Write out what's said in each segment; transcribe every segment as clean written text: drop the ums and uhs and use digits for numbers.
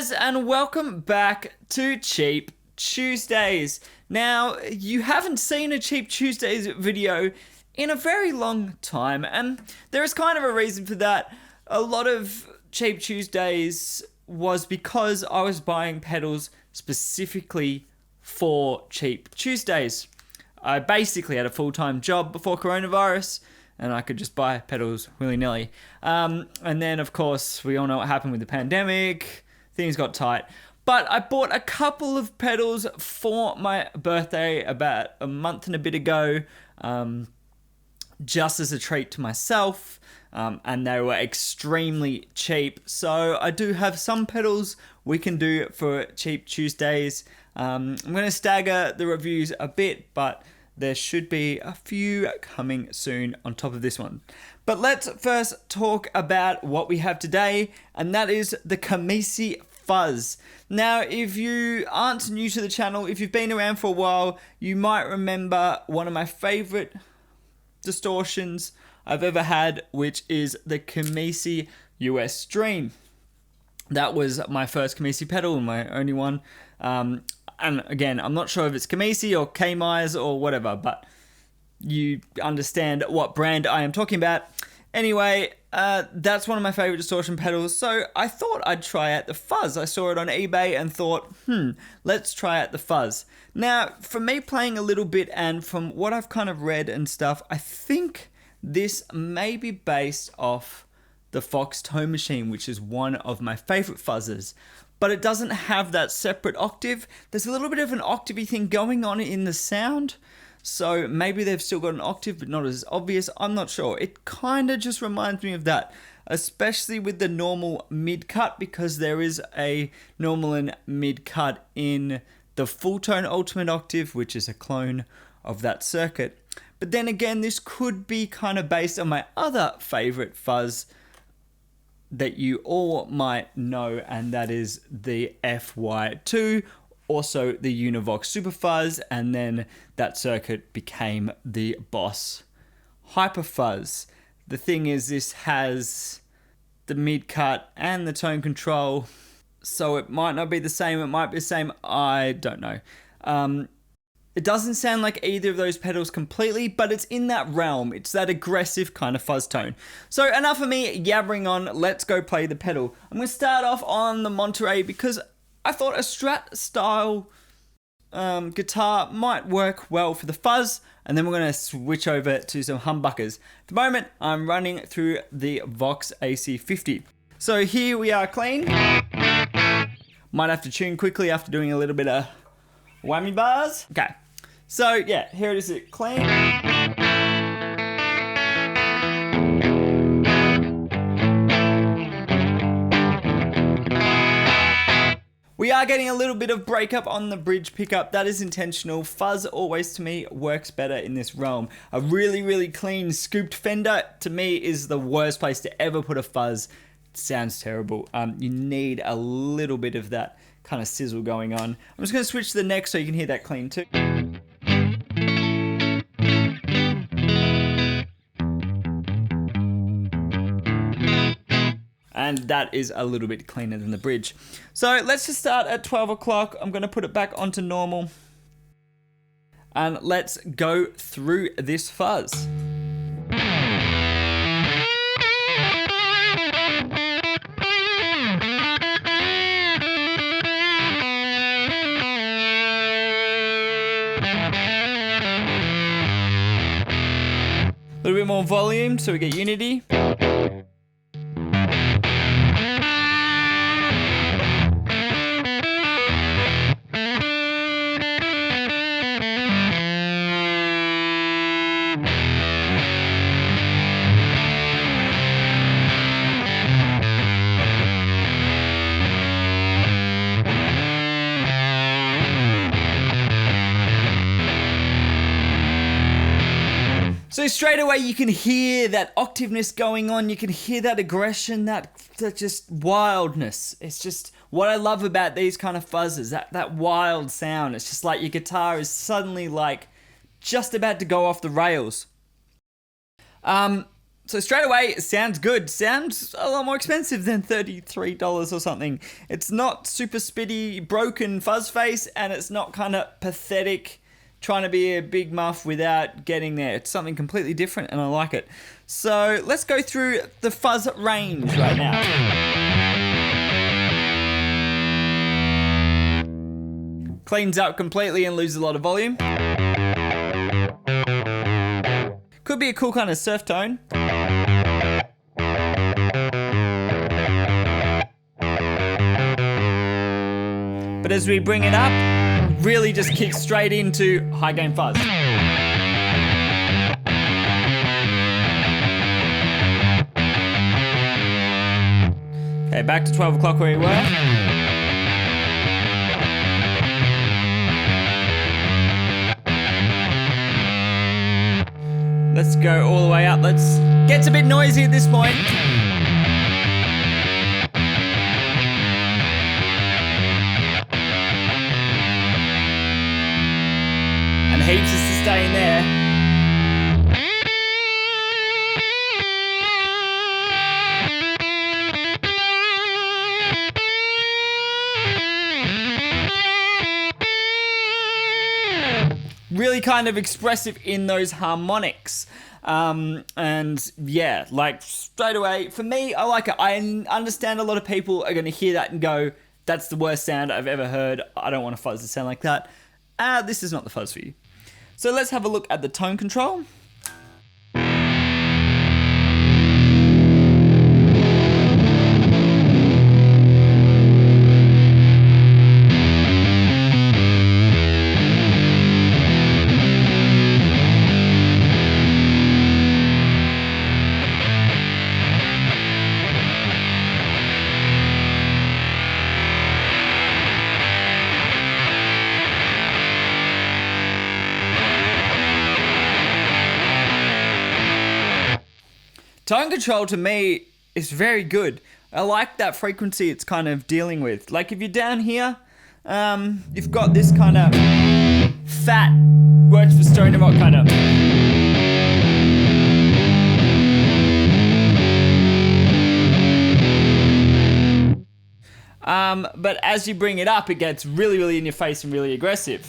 guys, and welcome back to Cheap Tuesdays. Now, you haven't seen a Cheap Tuesdays video in a very long time, and there is kind of a reason for that. A lot of Cheap Tuesdays was because I was buying pedals specifically for Cheap Tuesdays. I basically had a full-time job before coronavirus, and I could just buy pedals willy-nilly. And then, of course, we all know what happened with the pandemic. Things got tight. But I bought a couple of pedals for my birthday about a month and a bit ago, just as a treat to myself. And they were extremely cheap. So I do have some pedals we can do for Cheap Tuesdays. I'm going to stagger the reviews a bit, but there should be a few coming soon on top of this one. But let's first talk about what we have today, and that is the KMISE Fuzz. Now, if you aren't new to the channel, if you've been around for a while, you might remember one of my favorite distortions I've ever had, which is the KMISE US Dream. That was my first KMISE pedal and my only one. And again, I'm not sure if it's KMISE or KMISE or whatever, but you understand what brand I am talking about. Anyway, that's one of my favorite distortion pedals, so I thought I'd try out the Fuzz. I saw it on eBay and thought, let's try out the Fuzz. Now, from me playing a little bit and from what I've kind of read and stuff, I think this may be based off the Fox Tone Machine, which is one of my favorite fuzzes. But it doesn't have that separate octave. There's a little bit of an octavey thing going on in the sound. So maybe they've still got an octave, but not as obvious. I'm not sure. It kind of just reminds me of that, especially with the normal mid-cut, because there is a normal and mid-cut in the Full Tone Ultimate Octave, which is a clone of that circuit. But then again, this could be kind of based on my other favorite fuzz that you all might know, and that is the FY2, also the Univox Super Fuzz, and then that circuit became the Boss Hyper Fuzz. The thing is, this has the mid-cut and the tone control, so it might not be the same, it might be the same, I don't know. It doesn't sound like either of those pedals completely, but it's in that realm. It's that aggressive kind of fuzz tone. So enough of me yabbering on, let's go play the pedal. I'm going to start off on the Monterey because I thought a Strat style guitar might work well for the fuzz, and then we're going to switch over to some humbuckers. At the moment, I'm running through the Vox AC50. So here we are clean. Might have to tune quickly after doing a little bit of whammy bars. Okay, so yeah, here it is at clean. We are getting a little bit of breakup on the bridge pickup. That is intentional. Fuzz always, to me, works better in this realm. A really, really clean scooped Fender, to me, is the worst place to ever put a fuzz. It sounds terrible. You need a little bit of that kind of sizzle going on. I'm just going to switch to the neck so you can hear that clean too. And that is a little bit cleaner than the bridge. So let's just start at 12 o'clock. I'm going to put it back onto normal. And let's go through this fuzz. A little bit more volume so we get unity. So straight away you can hear that octaveness going on, you can hear that aggression, that just wildness. It's just what I love about these kind of fuzzes, that wild sound. It's just like your guitar is suddenly like just about to go off the rails. So straight away, it sounds good. Sounds a lot more expensive than $33 or something. It's not super spitty, broken fuzz face, and it's not kind of pathetic trying to be a big muff without getting there. It's something completely different, and I like it. So let's go through the fuzz range right now. Cleans up completely and loses a lot of volume. Could be a cool kind of surf tone. But as we bring it up, really just kicks straight into high gain fuzz. Okay, back to 12 o'clock where we were. Let's go all the way up. Gets a bit noisy at this point. And heaps of sustain there. Really kind of expressive in those harmonics. And yeah, like straight away, for me, I like it. I understand a lot of people are going to hear that and go, that's the worst sound I've ever heard. I don't want a fuzz to sound like that. This is not the fuzz for you. So let's have a look at the tone control. Tone control to me is very good. I like that frequency it's kind of dealing with. Like if you're down here, you've got this kind of fat, works for stoner rock kind of. But as you bring it up, it gets really, really in your face and really aggressive.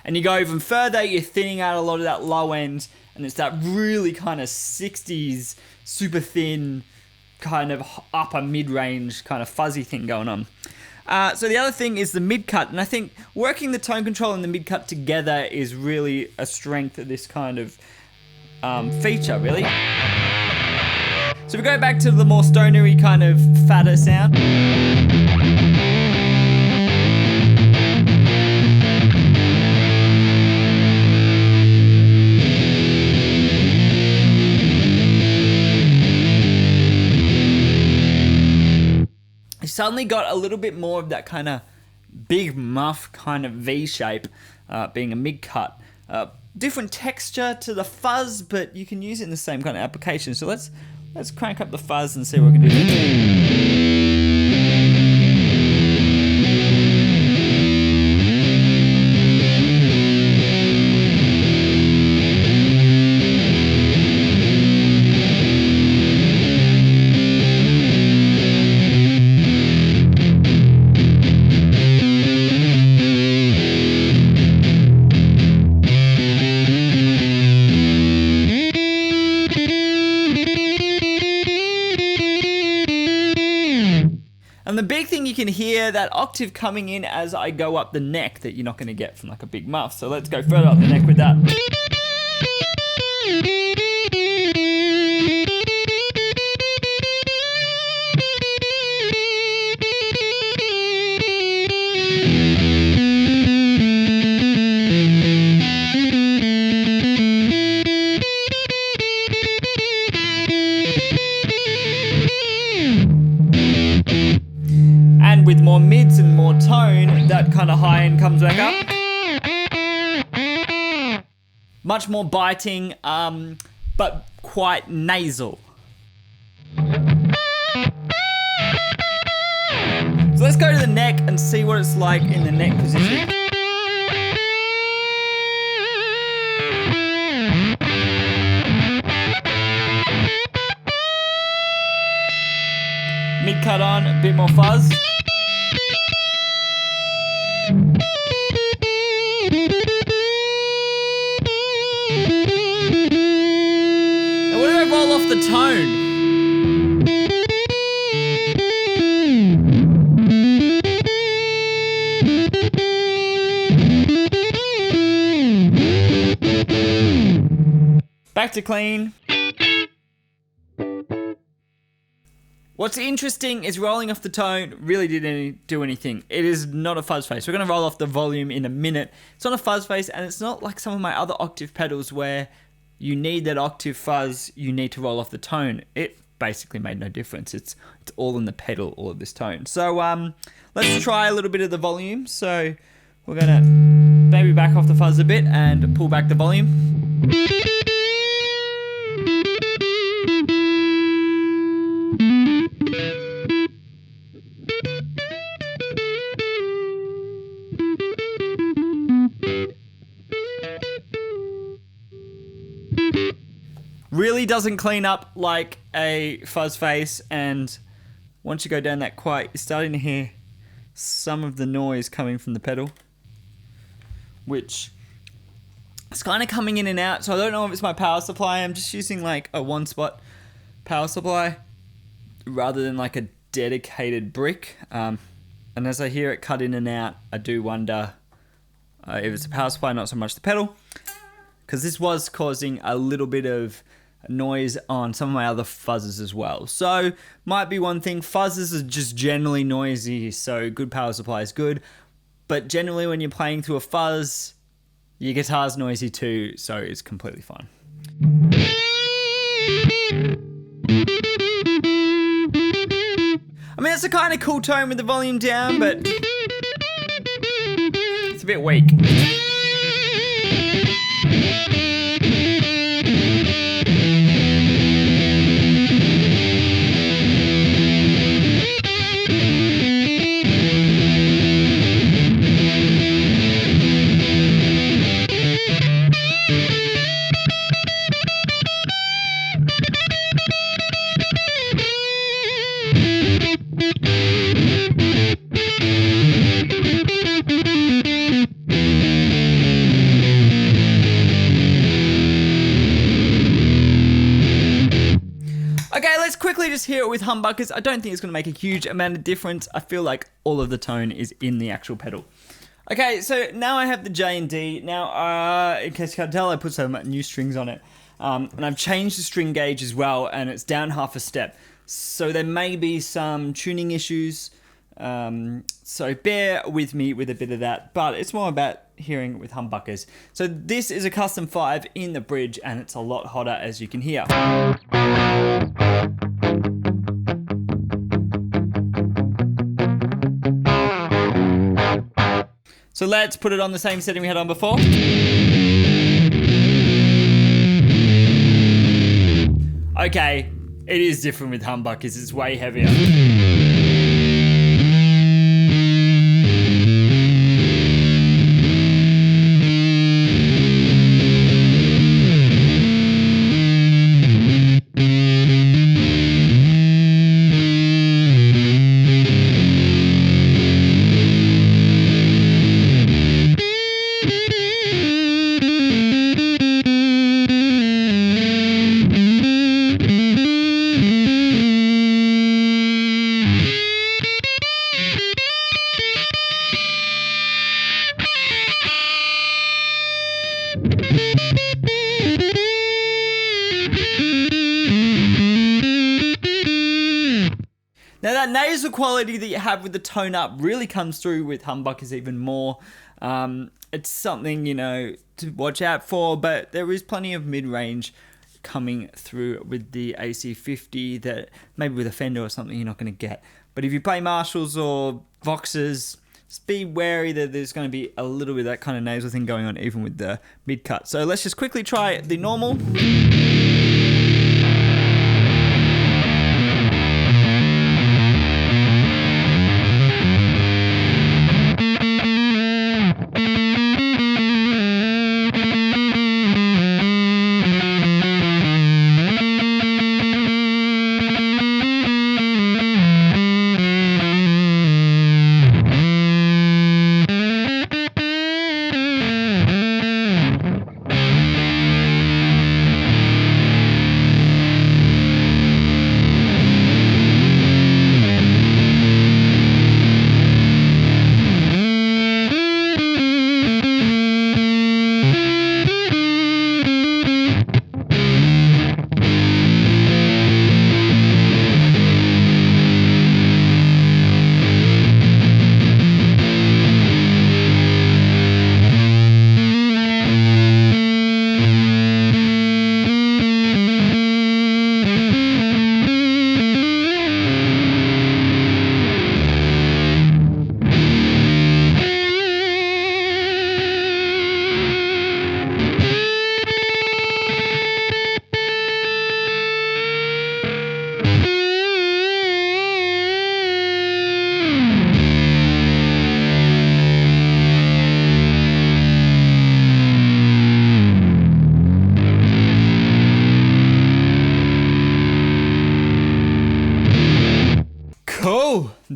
And you go even further, you're thinning out a lot of that low end, and it's that really kind of 60s, super thin, kind of upper mid-range kind of fuzzy thing going on. So the other thing is the mid-cut, and I think working the tone control and the mid-cut together is really a strength of this kind of feature, really. So we go back to the more stonery kind of fatter sound. Suddenly got a little bit more of that kind of big muff kind of V shape, being a mid cut. Different texture to the fuzz, but you can use it in the same kind of application. So let's crank up the fuzz and see what we can do. And the big thing, you can hear that octave coming in as I go up the neck that you're not going to get from like a big muff. So let's go further up the neck with that. With more mids and more tone, that kind of high end comes back up. Much more biting, but quite nasal. So let's go to the neck and see what it's like in the neck position. mid cut on, a bit more fuzz. And what if I roll off the tone? Back to clean. What's interesting is rolling off the tone really didn't do anything. It is not a fuzz face. We're going to roll off the volume in a minute. It's not a fuzz face, and it's not like some of my other octave pedals where you need that octave fuzz, you need to roll off the tone. It basically made no difference. It's all in the pedal, all of this tone. So let's try a little bit of the volume. So we're going to maybe back off the fuzz a bit and pull back the volume. Really doesn't clean up like a fuzz face, and once you go down that quiet, you're starting to hear some of the noise coming from the pedal, which is kind of coming in and out. So I don't know if it's my power supply. I'm just using like a one spot power supply rather than like a dedicated brick. And as I hear it cut in and out, I do wonder if it's a power supply, not so much the pedal, because this was causing a little bit of noise on some of my other fuzzes as well. So might be one thing. Fuzzes are just generally noisy, so good power supply is good. But generally when you're playing through a fuzz, your guitar's noisy too, so it's completely fine. I mean, it's a kind of cool tone with the volume down, but it's a bit weak. Quickly just hear it with humbuckers. I don't think it's going to make a huge amount of difference. I feel like all of the tone is in the actual pedal. Okay, so now I have the J and D. Now, in case you can't tell, I put some new strings on it. And I've changed the string gauge as well, and it's down half a step. So there may be some tuning issues. So bear with me with a bit of that, but it's more about hearing it with humbuckers. So this is a custom 5 in the bridge, and it's a lot hotter, as you can hear. So let's put it on the same setting we had on before. Okay, it is different with humbuckers, it's way heavier. Now that nasal quality that you have with the tone up really comes through with humbuckers even more. It's something, you know, to watch out for, but there is plenty of mid-range coming through with the AC50 that maybe with a Fender or something you're not going to get. But if you play Marshalls or Voxes, just be wary that there's going to be a little bit of that kind of nasal thing going on even with the mid-cut. So let's just quickly try the normal.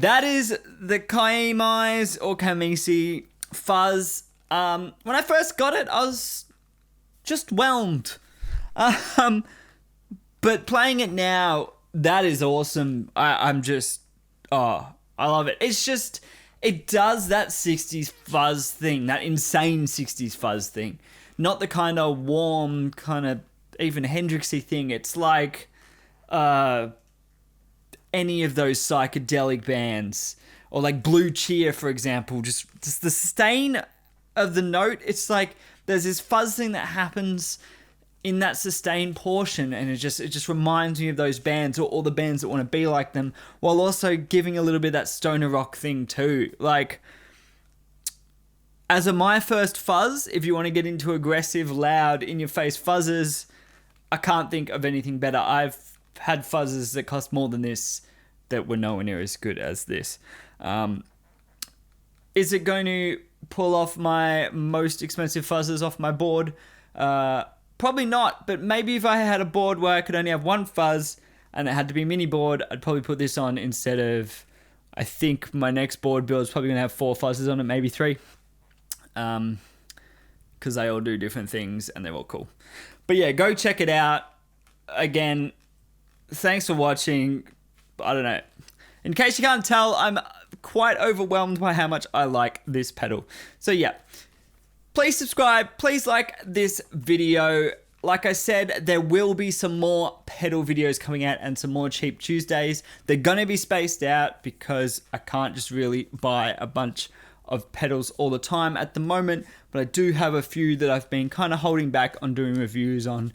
that is the KMISE or KMISE Fuzz. When I first got it, I was just whelmed. But playing it now, that is awesome. I'm just, I love it. It's just, it does that 60s fuzz thing, that insane 60s fuzz thing. Not the kind of warm, kind of even Hendrixy thing. It's like any of those psychedelic bands. Or like Blue Cheer, for example. Just the sustain of the note. It's like there's this fuzz thing that happens in that sustain portion, and it just reminds me of those bands, or all the bands that want to be like them, while also giving a little bit of that stoner rock thing too. Like, as my first fuzz, if you want to get into aggressive, loud, in-your-face fuzzes, I can't think of anything better. I've had fuzzes that cost more than this that were nowhere near as good as this. Is it going to pull off my most expensive fuzzes off my board? Probably not, but maybe if I had a board where I could only have one fuzz and it had to be mini board, I'd probably put this on instead of, I think my next board build is probably going to have 4 fuzzes on it, maybe 3. Because they all do different things and they're all cool. But yeah, go check it out. Again, thanks for watching. I don't know. In case you can't tell, I'm quite overwhelmed by how much I like this pedal. So yeah. Please subscribe, please like this video. Like I said, there will be some more pedal videos coming out and some more Cheap Tuesdays. They're gonna be spaced out because I can't just really buy a bunch of pedals all the time at the moment, but I do have a few that I've been kind of holding back on doing reviews on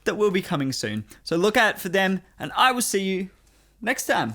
that will be coming soon. So look out for them, and I will see you next time.